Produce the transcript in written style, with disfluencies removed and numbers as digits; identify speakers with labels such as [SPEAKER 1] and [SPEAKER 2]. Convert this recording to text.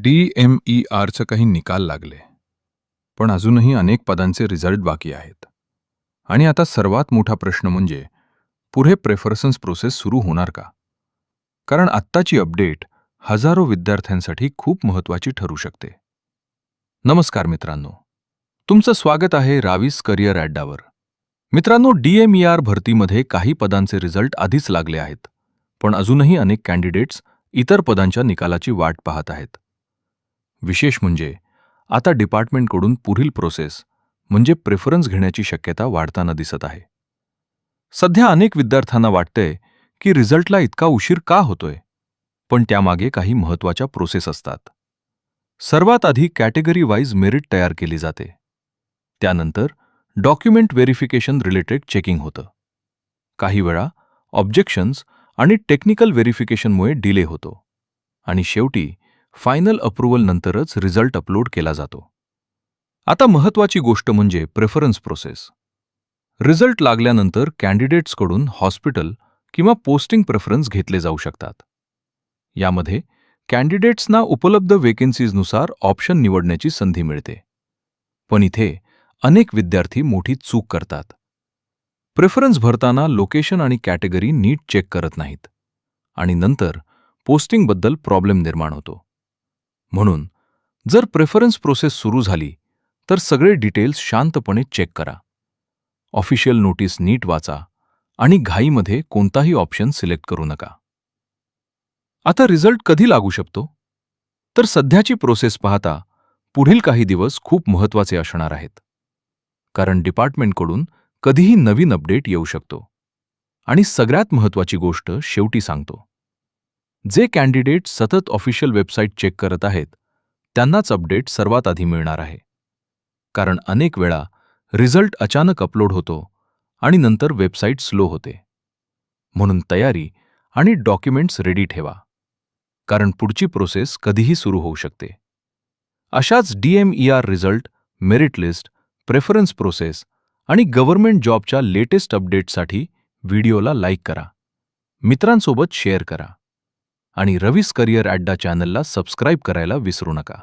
[SPEAKER 1] DMERचं काही निकाल लागले, पण अजूनही अनेक पदांचे रिझल्ट बाकी आहेत. आणि आता सर्वात मोठा प्रश्न म्हणजे पुढे प्रेफरन्स प्रोसेस सुरू होणार का? कारण आत्ताची अपडेट हजारो विद्यार्थ्यांसाठी खूप महत्त्वाची ठरू शकते. नमस्कार मित्रांनो, तुमचं स्वागत आहे रावीस करिअर ॲड्डावर. मित्रांनो, DMER भरतीमध्ये काही पदांचे रिझल्ट आधीच लागले आहेत, पण अजूनही अनेक कॅन्डिडेट्स इतर पदांच्या निकालाची वाट पाहत आहेत. विशेष म्हणजे आता डिपार्टमेंटकडून पुढील प्रोसेस म्हणजे प्रेफरन्स घेण्याची शक्यता वाढताना दिसत आहे. सध्या अनेक विद्यार्थ्यांना वाटतंय की रिझल्टला इतका उशीर का होतोय, पण त्यामागे काही महत्त्वाच्या प्रोसेस असतात. सर्वात आधी कॅटेगरी वाईज मेरिट तयार केली जाते. त्यानंतर डॉक्युमेंट व्हेरिफिकेशन रिलेटेड चेकिंग होतं. काही वेळा ऑब्जेक्शन्स आणि टेक्निकल व्हेरिफिकेशनमुळे डिले होतो. आणि शेवटी फायनल अप्रूव्हल नंतरच रिझल्ट अपलोड केला जातो. आता महत्त्वाची गोष्ट म्हणजे प्रेफरन्स प्रोसेस. रिझल्ट लागल्यानंतर कॅन्डिडेट्सकडून हॉस्पिटल किंवा पोस्टिंग प्रेफरन्स घेतले जाऊ शकतात. यामध्ये कॅन्डिडेट्सना उपलब्ध वेकेन्सीजनुसार ऑप्शन निवडण्याची संधी मिळते. पण इथे अनेक विद्यार्थी मोठी चूक करतात. प्रेफरन्स भरताना लोकेशन आणि कॅटेगरी नीट चेक करत नाहीत आणि नंतर पोस्टिंगबद्दल प्रॉब्लेम निर्माण होतो. म्हणून जर प्रेफरन्स प्रोसेस सुरू झाली तर सगळे डिटेल्स शांतपणे चेक करा. ऑफिशियल नोटीस नीट वाचा आणि घाईमध्ये कोणताही ऑप्शन सिलेक्ट करू नका. आता रिझल्ट कधी लागू शकतो? तर सध्याची प्रोसेस पाहता पुढील काही दिवस खूप महत्त्वाचे असणार आहेत. कारण डिपार्टमेंटकडून कधीही नवीन अपडेट येऊ शकतो. आणि सगळ्यात महत्त्वाची गोष्ट शेवटी सांगतो. जे कॅन्डिडेट सतत ऑफिशियल वेबसाईट चेक करत आहेत त्यांनाच अपडेट सर्वात आधी मिळणार आहे. कारण अनेक वेळा रिझल्ट अचानक अपलोड होतो आणि नंतर वेबसाईट स्लो होते. म्हणून तयारी आणि डॉक्युमेंट्स रेडी ठेवा. कारण पुढची प्रोसेस कधीही सुरू होऊ शकते. अशाच DMER result, merit list, preference process आणि गव्हर्नमेंट जॉबच्या लेटेस्ट अपडेटसाठी व्हिडिओला लाईक करा, मित्रांसोबत शेअर करा आणि रवीस करिअर ॲड्डा चॅनलला सबस्क्राईब करायला विसरू नका.